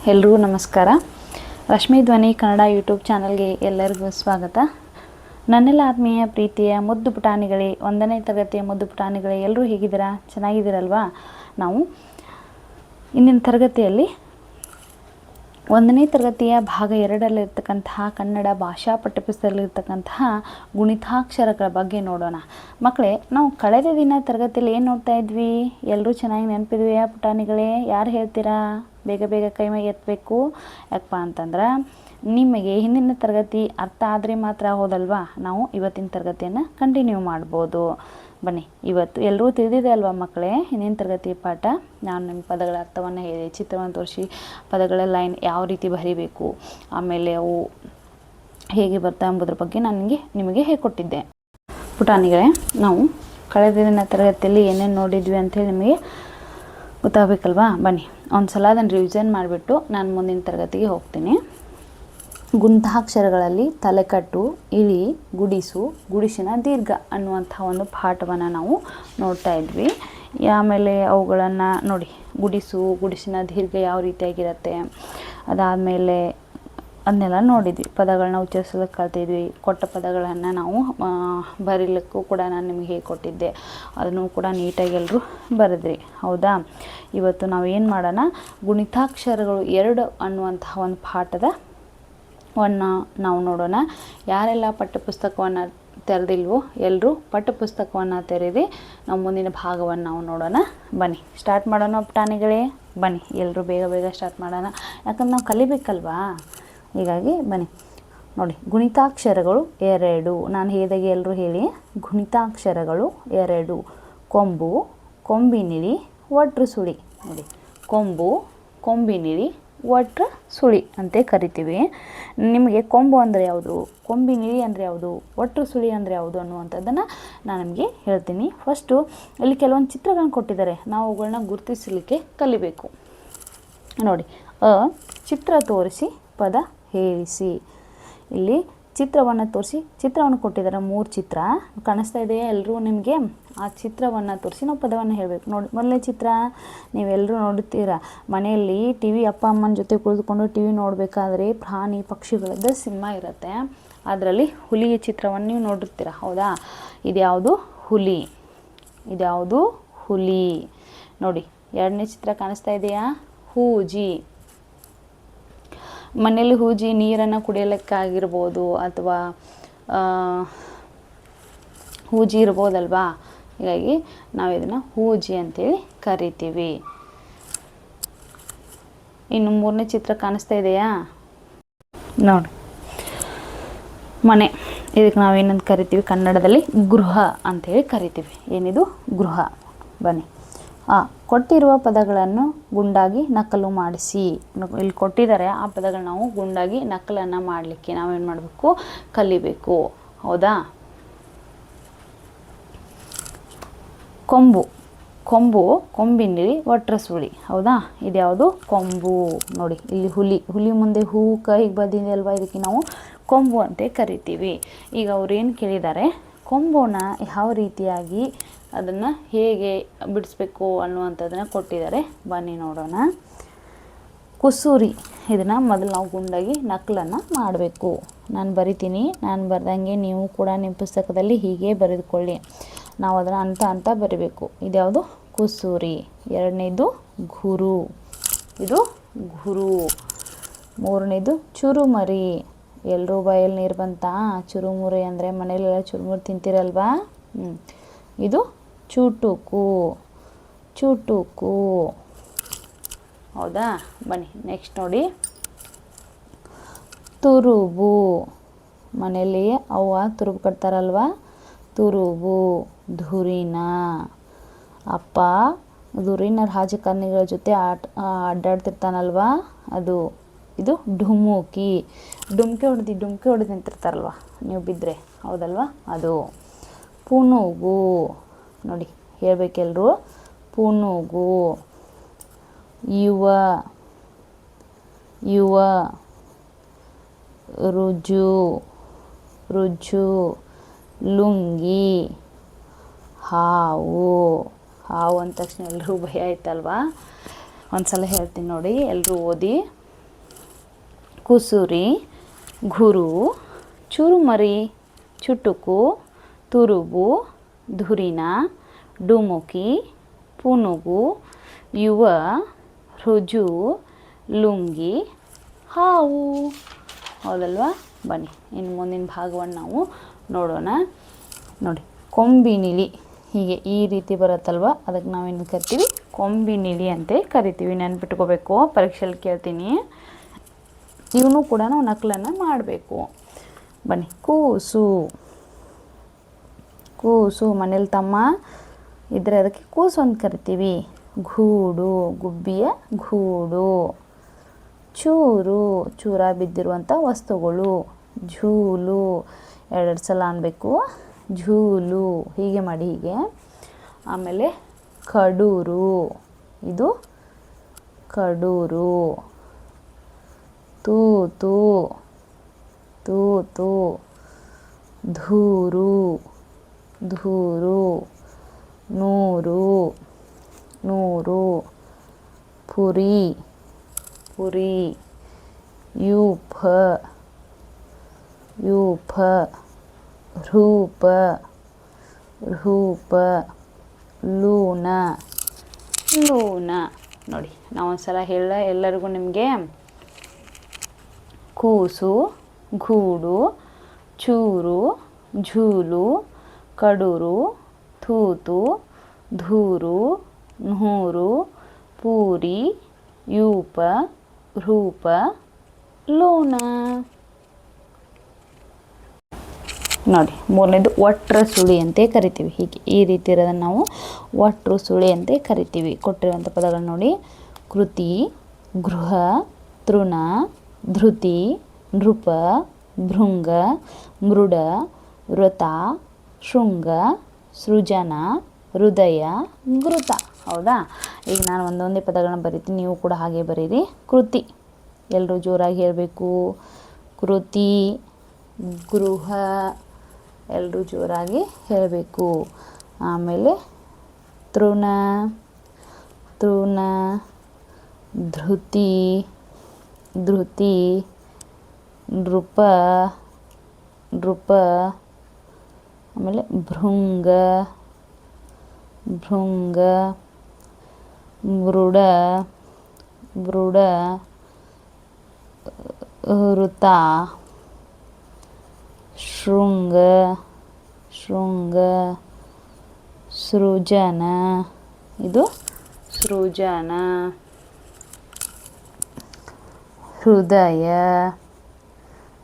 ಎಲ್ರಿಗೂ ನಮಸ್ಕಾರ. ರಶ್ಮಿ ಧ್ವನಿ ಕನ್ನಡ ಯೂಟ್ಯೂಬ್ ಚಾನಲ್ಗೆ ಎಲ್ಲರಿಗೂ ಸ್ವಾಗತ. ನನ್ನೆಲ್ಲ ಆತ್ಮೀಯ ಪ್ರೀತಿಯ ಮುದ್ದು ಪುಟಾಣಿಗಳೇ, 1ನೇ ತರಗತಿಯ ಮುದ್ದು ಪುಟಾಣಿಗಳೇ, ಎಲ್ಲರೂ ಹೇಗಿದ್ದೀರಾ? ಚೆನ್ನಾಗಿದ್ದೀರಲ್ವಾ? ನಾವು ಇಂದಿನ ತರಗತಿಯಲ್ಲಿ 1ನೇ ತರಗತಿಯ ಭಾಗ 2ರಲ್ಲಿರ್ತಕ್ಕಂತಹ ಕನ್ನಡ ಭಾಷಾ ಪಠ್ಯಪುಸ್ತಕದಲ್ಲಿರ್ತಕ್ಕಂತಹ ಗುಣಿತಾಕ್ಷರಗಳ ಬಗ್ಗೆ ನೋಡೋಣ. ಮಕ್ಕಳೇ, ನಾವು ಕಳೆದ ದಿನ ತರಗತಿಯಲ್ಲಿ ಏನು ನೋಡ್ತಾ ಇದ್ವಿ? ಎಲ್ಲರೂ ಚೆನ್ನಾಗಿ ನೆನಪಿದ್ವಿಯಾ ಪುಟಾಣಿಗಳೇ? ಯಾರು ಹೇಳ್ತೀರಾ? ಬೇಗ ಬೇಗ ಕೈ ಮೈ ಎತ್ತಬೇಕು. ಯಾಕಪ್ಪ ಅಂತಂದ್ರೆ ನಿಮಗೆ ಹಿಂದಿನ ತರಗತಿ ಅರ್ಥ ಆದರೆ ಮಾತ್ರ ಹೋದಲ್ವಾ ನಾವು ಇವತ್ತಿನ ತರಗತಿಯನ್ನು ಕಂಟಿನ್ಯೂ ಮಾಡ್ಬೋದು. ಬನ್ನಿ, ಇವತ್ತು ಎಲ್ಲರೂ ತಿಳಿದಿದೆ ಅಲ್ವಾ ಮಕ್ಕಳೇ ಹಿಂದಿನ ತರಗತಿ ಪಾಠ. ನಾನು ನಿಮ್ಮ ಪದಗಳ ಅರ್ಥವನ್ನು ಹೇಳಿ, ಚಿತ್ರವನ್ನು ತೋರಿಸಿ, ಪದಗಳ ಲೈನ್ ಯಾವ ರೀತಿ ಬರೀಬೇಕು, ಆಮೇಲೆ ಅವು ಹೇಗೆ ಬರ್ತಾ ಎಂಬುದ್ರ ಬಗ್ಗೆ ನಾನು ನಿಮಗೆ ಹೇಳಿಕೊಟ್ಟಿದ್ದೆ. ಪುಟಾಣಿಗಳೇ, ನಾವು ಕಳೆದ ದಿನ ತರಗತಿಯಲ್ಲಿ ಏನೇನು ನೋಡಿದ್ವಿ ಅಂಥೇಳಿ ನಿಮಗೆ ಗೊತ್ತಾಗಬೇಕಲ್ವಾ? ಬನ್ನಿ ಒಂದು ಸಲ ಅದನ್ನು ರಿವಿಷನ್ ಮಾಡಿಬಿಟ್ಟು ನಾನು ಮುಂದಿನ ತರಗತಿಗೆ ಹೋಗ್ತೀನಿ. ಗುಣಿತಾಕ್ಷರಗಳಲ್ಲಿ ತಲೆಕಟ್ಟು, ಇಳಿ, ಗುಡಿಸು, ಗುಡಿಸಿನ ದೀರ್ಘ ಅನ್ನುವಂಥ ಒಂದು ಪಾಠವನ್ನು ನಾವು ನೋಡ್ತಾ ಇದ್ವಿ. ಆಮೇಲೆ ಅವುಗಳನ್ನು ನೋಡಿ, ಗುಡಿಸು, ಗುಡಿಸಿನ ದೀರ್ಘ ಯಾವ ರೀತಿಯಾಗಿರುತ್ತೆ, ಅದಾದಮೇಲೆ ಅದನ್ನೆಲ್ಲ ನೋಡಿದ್ವಿ. ಪದಗಳನ್ನ ಉಚ್ಚರಿಸಲಿಕ್ಕೆ ಕಲ್ತಿದ್ವಿ. ಕೊಟ್ಟ ಪದಗಳನ್ನು ನಾವು ಬರೀಲಿಕ್ಕೂ ಕೂಡ ನಾನು ನಿಮಗೆ ಹೇಳ್ಕೊಟ್ಟಿದ್ದೆ. ಅದನ್ನು ಕೂಡ ನೀಟಾಗಿ ಎಲ್ಲರೂ ಬರೆದ್ರಿ, ಹೌದಾ? ಇವತ್ತು ನಾವು ಏನು ಮಾಡೋಣ, ಗುಣಿತಾಕ್ಷರಗಳು 2 ಅನ್ನುವಂತಹ ಒಂದು ಪಾಠವನ್ನು ನಾವು ನೋಡೋಣ. ಯಾರೆಲ್ಲ ಪಠ್ಯಪುಸ್ತಕವನ್ನು ತೆರೆದಿಲ್ವೋ ಎಲ್ಲರೂ ಪಠ್ಯಪುಸ್ತಕವನ್ನು ತೆರೆದು ನಾವು ಮುಂದಿನ ಭಾಗವನ್ನು ನಾವು ನೋಡೋಣ. ಬನ್ನಿ ಸ್ಟಾರ್ಟ್ ಮಾಡೋಣ ಪುಟಾಣಿಗಳೇ. ಬನ್ನಿ ಎಲ್ಲರೂ ಬೇಗ ಬೇಗ ಸ್ಟಾರ್ಟ್ ಮಾಡೋಣ, ಯಾಕಂದ್ರೆ ನಾವು ಕಲಿಬೇಕಲ್ವಾ? ಹೀಗಾಗಿ ಬನ್ನಿ ನೋಡಿ, ಗುಣಿತಾಕ್ಷರಗಳು 2. ನಾನು ಹೇಳಿದಾಗೆ ಎಲ್ಲರೂ ಹೇಳಿ. ಗುಣಿತಾಕ್ಷರಗಳು 2: ಕೊಂಬು, ಕೊಂಬಿನಿಳಿ, ಒಟ್ರು ಸುಳಿ. ನೋಡಿ, ಕೊಂಬು, ಕೊಂಬಿನಿಳಿ, ಒಟ್ರು ಸುಳಿ ಅಂತ ಕರಿತೀವಿ. ನಿಮಗೆ ಕೊಂಬು ಅಂದರೆ ಯಾವುದು, ಕೊಂಬಿನಿಳಿ ಅಂದರೆ ಯಾವುದು, ಒಟ್ರು ಸುಳಿ ಅಂದರೆ ಯಾವುದು ಅನ್ನುವಂಥದ್ದನ್ನು ನಾನು ನಿಮಗೆ ಹೇಳ್ತೀನಿ. ಫಸ್ಟು ಇಲ್ಲಿ ಕೆಲವೊಂದು ಚಿತ್ರಗಳನ್ನು ಕೊಟ್ಟಿದ್ದಾರೆ, ನಾವು ಅವುಗಳನ್ನ ಗುರುತಿಸಲಿಕ್ಕೆ ಕಲಿಬೇಕು. ನೋಡಿ, ಚಿತ್ರ ತೋರಿಸಿ ಪದ ಹೇಳಿಸಿ. ಇಲ್ಲಿ ಚಿತ್ರವನ್ನು ತೋರಿಸಿ, ಚಿತ್ರವನ್ನು ಕೊಟ್ಟಿದ್ದಾರೆ, 3 ಚಿತ್ರ ಕಾಣಿಸ್ತಾ ಇದೆಯಾ ಎಲ್ಲರೂ ನಿಮಗೆ? ಆ ಚಿತ್ರವನ್ನು ತೋರಿಸಿ ನಾವು ಪದವನ್ನು ಹೇಳಬೇಕು. ನೋಡಿ, ಮೊದಲನೇ ಚಿತ್ರ ನೀವೆಲ್ಲರೂ ನೋಡುತ್ತೀರಾ. ಮನೆಯಲ್ಲಿ ಅಪ್ಪ ಅಮ್ಮನ ಜೊತೆ ಕುಳಿತುಕೊಂಡು ಟಿ.ವಿ ನೋಡಬೇಕಾದ್ರೆ ಪ್ರಾಣಿ ಪಕ್ಷಿಗಳದ್ದು ಸಿಂಹ ಇರುತ್ತೆ. ಅದರಲ್ಲಿ ಹುಲಿಯ ಚಿತ್ರವನ್ನು ನೀವು ನೋಡಿರ್ತೀರ, ಹೌದಾ? ಇದ್ಯಾವುದು? ಹುಲಿ. ಇದ್ಯಾವುದು? ಹುಲಿ. ನೋಡಿ, 2ನೇ ಚಿತ್ರ ಕಾಣಿಸ್ತಾ ಇದೆಯಾ? ಹೂಜಿ. ಮನೆಯಲ್ಲಿ ಹೂಜಿ ನೀರನ್ನು ಕುಡಿಯಲಿಕ್ಕಾಗಿರ್ಬೋದು, ಅಥವಾ ಹೂಜಿ ಇರ್ಬೋದಲ್ವಾ? ಹೀಗಾಗಿ ನಾವು ಇದನ್ನು ಹೂಜಿ ಅಂತೇಳಿ ಕರಿತೀವಿ. ಇನ್ನು 3ನೇ ಚಿತ್ರ ಕಾಣಿಸ್ತಾ ಇದೆಯಾ? ನೋಡಿ, ಮನೆ. ಇದಕ್ಕೆ ನಾವೇನಂತ ಕರಿತೀವಿ ಕನ್ನಡದಲ್ಲಿ? ಗೃಹ ಅಂಥೇಳಿ ಕರಿತೀವಿ. ಏನಿದು? ಗೃಹ. ಬನ್ನಿ, ಕೊಟ್ಟಿರುವ ಪದಗಳನ್ನು ಗುಂಡಾಗಿ ನಕಲು ಮಾಡಿಸಿ. ಇಲ್ಲಿ ಕೊಟ್ಟಿದ್ದಾರೆ, ಆ ಪದಗಳು ನಾವು ಗುಂಡಾಗಿ ನಕಲನ್ನು ಮಾಡಲಿಕ್ಕೆ ನಾವೇನು ಮಾಡಬೇಕು? ಕಲಿಬೇಕು, ಹೌದಾ? ಕೊಂಬು, ಕೊಂಬು, ಕೊಂಬಿನಿಳಿ, ಒಟ್ರ ಸುಳಿ, ಹೌದಾ? ಇದ್ಯಾವುದು? ಕೊಂಬು. ನೋಡಿ, ಇಲ್ಲಿ ಹುಲಿ ಮುಂದೆ ಹೂ ಹೀಗೆ ಬಂದಿದೆ ಅಲ್ವಾ? ಇದಕ್ಕೆ ನಾವು ಕೊಂಬು ಅಂತ ಕರಿತೀವಿ. ಈಗ ಅವ್ರೇನು ಕೇಳಿದ್ದಾರೆ, ಕೊಂಬುನ ಯಾವ ರೀತಿಯಾಗಿ ಅದನ್ನು ಹೇಗೆ ಬಿಡಿಸ್ಬೇಕು ಅನ್ನುವಂಥದ್ದನ್ನು ಕೊಟ್ಟಿದ್ದಾರೆ. ಬನ್ನಿ ನೋಡೋಣ. ಕುಸೂರಿ, ಇದನ್ನು ಮೊದಲು ನಾವು ಗುಂಡಾಗಿ ನಕಲನ್ನು ಮಾಡಬೇಕು. ನಾನು ಬರಿತೀನಿ, ನಾನು ಬರ್ದಂಗೆ ನೀವು ಕೂಡ ನಿಮ್ಮ ಪುಸ್ತಕದಲ್ಲಿ ಹೀಗೆ ಬರೆದುಕೊಳ್ಳಿ. ನಾವು ಅದನ್ನು ಅಂತ ಬರಿಬೇಕು. ಇದ್ಯಾವುದು? ಕುಸೂರಿ. 2ನೇದು ಗುರು. ಇದು ಗುರು. 3ನೇದು ಚುರುಮರಿ. ಎಲ್ಲರೂ ಬಾಯಲ್ಲಿ ನೀರು ಬಂತಾ? ಚುರುಮುರಿ ಅಂದರೆ ಮನೆಯಲ್ಲೆಲ್ಲ ಚುರುಮುರಿ ತಿಂತೀರಲ್ವಾ? ಇದು ಚುಟುಕು. ಚುಟುಕು, ಹೌದಾ? ಬನ್ನಿ ನೆಕ್ಸ್ಟ್ ನೋಡಿ, ತುರುಬು. ಮನೆಯಲ್ಲಿ ಅವ್ವ ತುರುಬು ಕಟ್ತಾರಲ್ವ? ತುರುಬು. ಧುರೀಣ. ಅಪ್ಪ ಧುರೀಣ ರಾಜಕಾರಣಿಗಳ ಜೊತೆ ಅಡ್ಡಾಡ್ತಿರ್ತಾನಲ್ವ? ಅದು. ಇದು ಢುಮುಕಿ. ಡುಮ್ಕಿ ಹೊಡೆದು ನಿಂತಿರ್ತಾರಲ್ವ ನೀವು ಬಿದ್ದರೆ, ಹೌದಲ್ವಾ? ಅದು. ಪುನುಗು. ನೋಡಿ, ಹೇಳ್ಬೇಕೆಲ್ಲರೂ. ಪುನುಗು. ಯುವ, ಯುವ. ರುಜು, ರುಜು. ಲುಂಗಿ. ಹಾವು. ಹಾವು ಅಂದ ತಕ್ಷಣ ಎಲ್ಲರೂ ಭಯ ಆಯ್ತಲ್ವಾ? ಒಂದು ಸಲ ಹೇಳ್ತೀನಿ ನೋಡಿ, ಎಲ್ಲರೂ ಓದಿ. ಕುಸುರಿ, ಗುರು, ಚುರುಮರಿ, ಚುಟುಕು, ತುರುಬು, ಧುರಿನ, ಡುಮುಕಿ, ಪುನುಗು, ಯುವ, ರುಜು, ಲುಂಗಿ, ಹಾವು. ಹೌದಲ್ವಾ? ಬನ್ನಿ ಇನ್ನು ಮುಂದಿನ ಭಾಗವನ್ನು ನಾವು ನೋಡೋಣ. ನೋಡಿ, ಕೊಂಬಿನಿಲಿ ಹೀಗೆ ಈ ರೀತಿ ಬರುತ್ತಲ್ವ, ಅದಕ್ಕೆ ನಾವೇನು ಕರಿತೀವಿ? ಕೊಂಬಿನಿಲಿ ಅಂತ ಕರಿತೀವಿ. ನೆನ್ಪಿಟ್ಕೋಬೇಕು, ಪರೀಕ್ಷೆಯಲ್ಲಿ ಕೇಳ್ತೀನಿ. ಇವನು ಕೂಡ ನಾವು ನಕಲನ್ನು ಮಾಡಬೇಕು. ಬನ್ನಿ, ಕೂಸು. ಕೂಸು ಮನೇಲಿ ತಮ್ಮ ಇದ್ದರೆ ಅದಕ್ಕೆ ಕೂಸು ಅಂತ ಕರಿತೀವಿ. ಗೂಡು, ಗುಬ್ಬಿಯ ಗೂಡು. ಚೂರು, ಚೂರ ಬಿದ್ದಿರುವಂಥ ವಸ್ತುಗಳು. ಝೂಲು, ಎರಡೆರಡು ಸಲ ಅನ್ಬೇಕು. ಝೂಲು, ಹೀಗೆ ಮಾಡಿ ಹೀಗೆ. ಆಮೇಲೆ ಕಡೂರು, ಇದು ಕಡೂರು. ತೂತು, ತೂತು. ಧೂರು, ಧೂರು. ನೂರು, ನೂರು. ಪುರಿ, ಪುರಿ. ಯೂಪ, ಯೂಪ. ರೂಪ, ರೂಪ. Luna, Luna. ನೋಡಿ, ನಾವೊಂದು ಸಲ ಹೇಳ ಎಲ್ಲರಿಗೂ ನಿಮಗೆ. ಕೂಸು, ಗೂಡು, ಚೂರು, ಝೂಲು, ಕಡೂರು, ತೂತು, ಧೂರು, ನೂರು, ಪೂರಿ, ಯೂಪ, ರೂಪ, ಲೋನ. ನೋಡಿ, ಮೂರನೇದು ಒಟ್ರ ಸುಳಿ ಅಂತ ಕರಿತೀವಿ. ಹೀಗೆ ಈ ರೀತಿ ಇರೋದನ್ನು ನಾವು ಒಟ್ರು ಸುಳಿ ಅಂತ ಕರಿತೀವಿ. ಕೊಟ್ಟಿರುವಂಥ ಪದಗಳು ನೋಡಿ: ಕೃತಿ, ಗೃಹ, ತೃಣ, ಧೃತಿ, ನೃಪ, ಭೃಂಗ, ಮೃಡ, ವೃತ, ಶೃಂಗ, ಸೃಜನ, ಹೃದಯ, ಘೃತ. ಹೌದಾ? ಈಗ ನಾನು ಒಂದೊಂದೇ ಪದಗಳನ್ನ ಬರಿತೀನಿ, ನೀವು ಕೂಡ ಹಾಗೆ ಬರೀರಿ. ಕೃತಿ, ಎಲ್ಲರೂ ಜೋರಾಗಿ ಹೇಳಬೇಕು. ಕೃತಿ. ಗೃಹ, ಎಲ್ಲರೂ ಜೋರಾಗಿ ಹೇಳಬೇಕು. ಆಮೇಲೆ ತೃಣ, ತೃಣ. ಧೃತಿ, ಧೃತಿ. ನೃಪ, ನೃಪ. ಆಮೇಲೆ ಭೃಂಗ, ಭೃಂಗ. ಮೃಡ, ಮೃಡ. ಋತ, ಶೃಂಗ, ಶೃಂಗ. ಸೃಜನ, ಇದು ಸೃಜನ. ಹೃದಯ,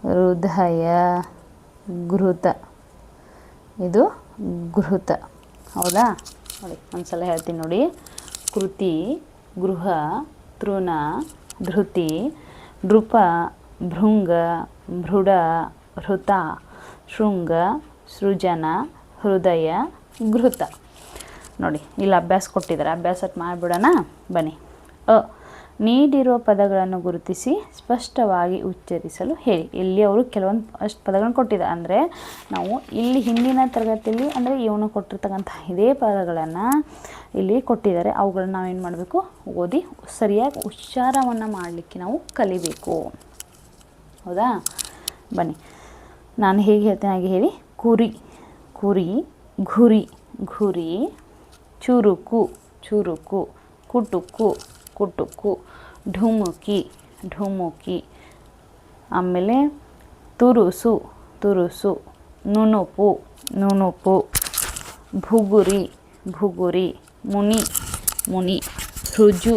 ಹೃದಯ. ಘೃತ, ಇದು ಘೃತ. ಹೌದಾ? ನೋಡಿ, ಒಂದ್ಸಲ ಹೇಳ್ತೀನಿ ನೋಡಿ. ಕೃತಿ, ಗೃಹ, ತೃಣ, ಧೃತಿ, ನೃಪ, ಭೃಂಗ, ಮೃಡ, ಋತ, ಶೃಂಗ, ಸೃಜನ, ಹೃದಯ, ಘೃತ. ನೋಡಿ, ಇಲ್ಲಿ ಅಭ್ಯಾಸ ಕೊಟ್ಟಿದ್ದಾರೆ, ಅಭ್ಯಾಸ ಮಾಡಿಬಿಡೋಣ. ಬನ್ನಿ. ನೀಡಿರುವ ಪದಗಳನ್ನು ಗುರುತಿಸಿ ಸ್ಪಷ್ಟವಾಗಿ ಉಚ್ಚರಿಸಲು ಹೇಳಿ. ಇಲ್ಲಿ ಅವರು ಕೆಲವೊಂದು ಅಷ್ಟು ಪದಗಳನ್ನು ಕೊಟ್ಟಿದ್ದಾರೆ. ಅಂದರೆ ನಾವು ಇಲ್ಲಿ ಹಿಂದಿನ ತರಗತಿಯಲ್ಲಿ ಅಂದರೆ ಇವನು ಕೊಟ್ಟಿರ್ತಕ್ಕಂಥ ಇದೇ ಪದಗಳನ್ನು ಇಲ್ಲಿ ಕೊಟ್ಟಿದ್ದಾರೆ. ಅವುಗಳನ್ನ ನಾವೇನು ಮಾಡಬೇಕು? ಓದಿ ಸರಿಯಾಗಿ ಉಚ್ಚಾರವನ್ನು ಮಾಡಲಿಕ್ಕೆ ನಾವು ಕಲಿಬೇಕು. ಹೌದಾ? ಬನ್ನಿ, ನಾನು ಹೇಗೆ ಹೇಳ್ತೇನೆ ಹಾಗೆ ಹೇಳಿ. ಕುರಿ, ಕುರಿ. ಗುರಿ, ಗುರಿ. ಚುರುಕು, ಚುರುಕು. ಕುಟುಕು, ಕುಟುಕು. ಢುಮುಕಿ, ಢುಮುಕಿ. ಆಮೇಲೆ ತುರುಸು, ತುರುಸು. ನುಣುಪು, ನುಣುಪು. ಭುಗುರಿ, ಭುಗುರಿ. ಮುನಿ, ಮುನಿ. ರುಜು,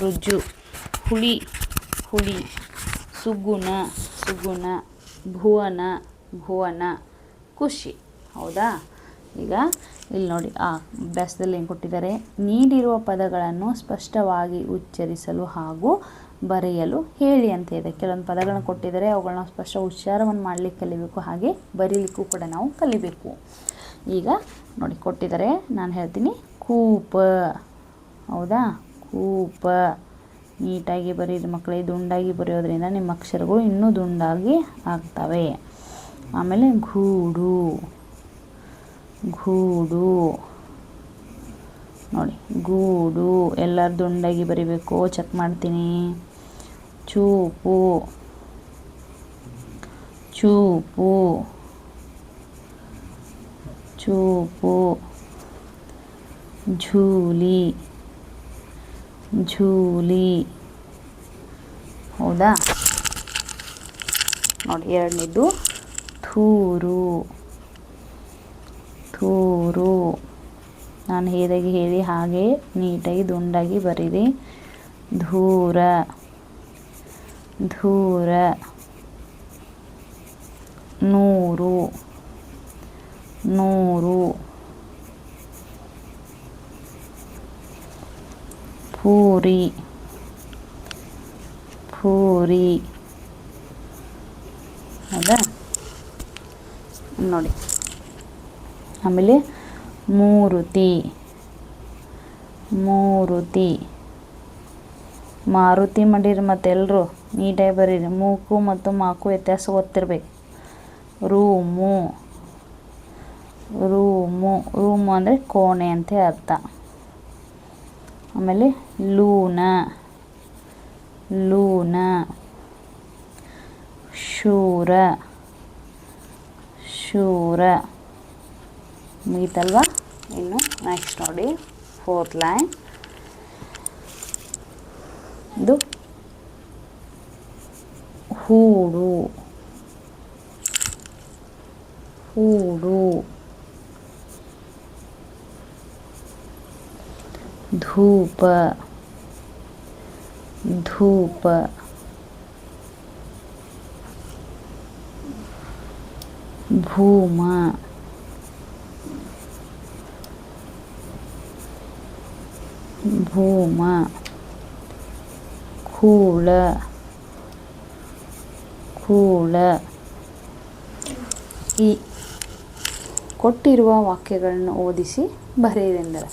ರುಜು. ಹುಳಿ, ಹುಳಿ. ಸುಗುಣ, ಸುಗುಣ. ಭುವನ, ಭುವನ. ಖುಷಿ. ಹೌದಾ? ಈಗ ಇಲ್ಲಿ ನೋಡಿ, ಅಭ್ಯಾಸದಲ್ಲಿ ಏನು ಕೊಟ್ಟಿದ್ದಾರೆ? ನೀಡಿರುವ ಪದಗಳನ್ನು ಸ್ಪಷ್ಟವಾಗಿ ಉಚ್ಚರಿಸಲು ಹಾಗೂ ಬರೆಯಲು ಹೇಳಿ ಅಂತ ಇದೆ. ಕೆಲವೊಂದು ಪದಗಳನ್ನು ಕೊಟ್ಟಿದ್ದಾರೆ, ಅವುಗಳನ್ನ ಸ್ಪಷ್ಟ ಉಚ್ಚಾರವನ್ನು ಮಾಡಲಿಕ್ಕೆ ಕಲಿಬೇಕು, ಹಾಗೆ ಬರೀಲಿಕ್ಕೂ ಕೂಡ ನಾವು ಕಲಿಬೇಕು. ಈಗ ನೋಡಿ ಕೊಟ್ಟಿದ್ದಾರೆ, ನಾನು ಹೇಳ್ತೀನಿ. ಕೂಪ. ಹೌದಾ? ಕೂಪ. ನೀಟಾಗಿ ಬರೀರಿ ಮಕ್ಕಳೇ. ದುಂಡಾಗಿ ಬರೆಯೋದ್ರಿಂದ ನಿಮ್ಮ ಅಕ್ಷರಗಳು ಇನ್ನೂ ದುಂಡಾಗಿ ಆಗ್ತವೆ. ಆಮೇಲೆ ಗೂಡು, ಗೂಡು. ನೋಡಿ, ಗೂಡು. ಎಲ್ಲರೂ ದುಂಡಾಗಿ ಬರಿಬೇಕು. ಚೆಕ್ ಮಾಡ್ತೀನಿ. ಚೂಪು, ಚೂಪು ಚೂಪು. ಝೂಲಿ ಝೂಲಿ. ಹೌದಾ? ನೋಡಿ, ಎರಡನೇದು ಥೂರು ಥೂರು. ನಾನು ಹೇಳಿ ಹಾಗೆ ನೀಟಾಗಿ ದುಂಡಾಗಿ ಬರೀರಿ. ಧೂರ ಧೂರ. ನೂರು ನೂರು. ಪೂರಿ ಪೂರಿ. ಹೌದಾ? ನೋಡಿ, ಆಮೇಲೆ ಮೂರುತಿ ಮೂರುತಿ. ಮಾರುತಿ ಮಾಡಿರಿ ಮತ್ತು ಎಲ್ಲರೂ ನೀಟಾಗಿ ಬರೀರಿ. ಮೂಕು ಮತ್ತು ಮಾಕು ವ್ಯತ್ಯಾಸ ಗೊತ್ತಿರ್ಬೇಕು. Room room. ರೂಮು ಅಂದರೆ ಕೋಣೆ ಅಂತ ಅರ್ಥ. ಆಮೇಲೆ ಲೂನ ಲೂನ. ಶೂರ ಶೂರ. ಮುಗೀತಲ್ವಾ? ಇನ್ನು ನೆಕ್ಸ್ಟ್ ನೋಡಿ, 4th ಲೈನ್. ಇದು ಹೂಡು ಹೂಡು. ಧೂಪ ಧೂಪ. ಭೂಮ ಭೂಮ. ಕೂಳ ಕೂಳ. ಈ ಕೊಟ್ಟಿರುವ ವಾಕ್ಯಗಳನ್ನು ಓದಿಸಿ ಬರೆಯಿರೆಂದರೆ,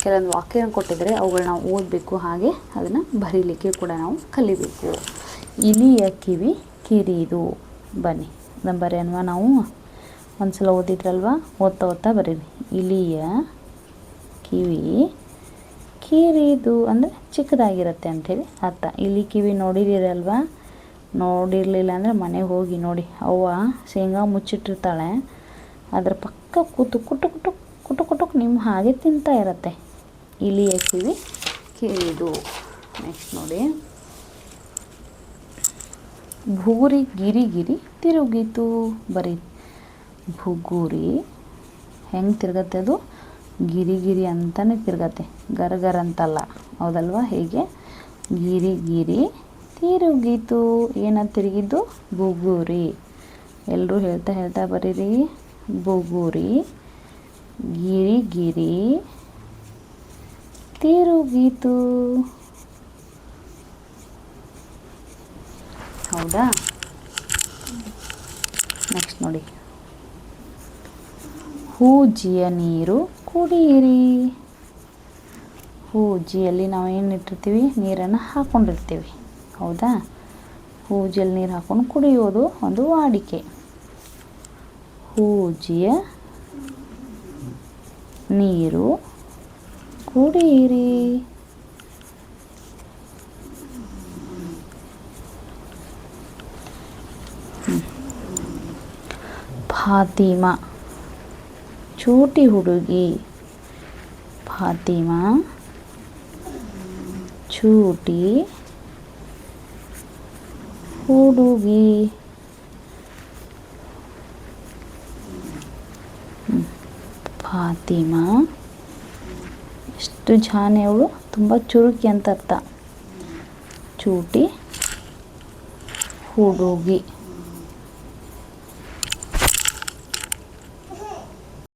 ಕೆಲವೊಂದು ವಾಕ್ಯಗಳನ್ನು ಕೊಟ್ಟಿದ್ದರೆ ಅವುಗಳನ್ನ ನಾವು ಓದಬೇಕು, ಹಾಗೆ ಅದನ್ನು ಬರೀಲಿಕ್ಕೆ ಕೂಡ ನಾವು ಕಲಿಬೇಕು. ಇಲಿಯ ಕಿವಿ ಕಿರಿದು. ಬನ್ನಿ ಅದನ್ನು ಬರೆಯನ್ವಾ? ನಾವು ಒಂದು ಸಲ ಓದಿದ್ರಲ್ವ, ಓದ್ತಾ ಬರೀರಿ. ಇಲಿಯ ಕಿವಿ ಕಿರಿದು ಅಂದರೆ ಚಿಕ್ಕದಾಗಿರುತ್ತೆ ಅಂಥೇಳಿ ಅರ್ಥ. ಇಲಿ ಕಿವಿ ನೋಡಿದಿರಲ್ವ? ನೋಡಿರಲಿಲ್ಲ ಅಂದರೆ ಮನೆಗೆ ಹೋಗಿ ನೋಡಿ. ಅವ್ವ ಶೇಂಗಾ ಮುಚ್ಚಿಟ್ಟಿರ್ತಾಳೆ, ಅದರ ಪಕ್ಕ ಕೂತು ಕುಟು ಕುಟು ಕುಟು ಕುಟುಕ್ ನಿಮ್ಮ ಹಾಗೆ ತಿಂತಾ ಇರತ್ತೆ. ಇಲಿಯ ಕಿವಿ ಕಿರಿದು. ನೆಕ್ಸ್ಟ್ ನೋಡಿ, ಭೂರಿ ಗಿರಿ ಗಿರಿ ತಿರುಗಿತು. ಬರೀ ಭುಗುರಿ ಹೆಂಗೆ ತಿರುಗತ್ತೆ? ಅದು ಗಿರಿ ಗಿರಿ ಅಂತಲೇ ತಿರುಗತ್ತೆ, ಗರ್ ಅಂತಲ್ಲ. ಹೌದಲ್ವಾ? ಹೇಗೆ ಗಿರಿ ಗಿರಿ ತಿರುಗಿತು. ಏನದು ತಿರುಗಿದ್ದು? ಬುಗುರಿ. ಎಲ್ಲರೂ ಹೇಳ್ತಾ ಬರೀರಿ. ಬುಗುರಿ ಗಿರಿ ಗಿರಿ ತಿರುಗಿತು. ಹೌದಾ? ನೆಕ್ಸ್ಟ್ ನೋಡಿ, ಹೂಜಿಯ ನೀರು ಕುಡಿಯಿರಿ. ಹೂಜಿಯಲ್ಲಿ ನಾವು ಏನು ಇಟ್ಟಿರ್ತೀವಿ? ನೀರನ್ನು ಹಾಕ್ಕೊಂಡಿರ್ತೀವಿ. ಹೌದಾ? ಹೂಜಿಯಲ್ಲಿ ನೀರು ಹಾಕ್ಕೊಂಡು ಕುಡಿಯೋದು ಒಂದು ವಾಡಿಕೆ. ಹೂಜಿಯ ನೀರು ಕುಡಿಯಿರಿ. ಫಾತಿಮಾ ಚೂಟಿ ಹುಡುಗಿ. ಫಾತಿಮಾ ಚೂಟಿ ಹುಡುಗಿ. ಫಾತಿಮಾ ಎಷ್ಟು ಜಾನೆ ಅವಳು, ತುಂಬ ಚುರುಕಿ ಅಂತ ಅರ್ಥ. ಚೂಟಿ ಹುಡುಗಿ.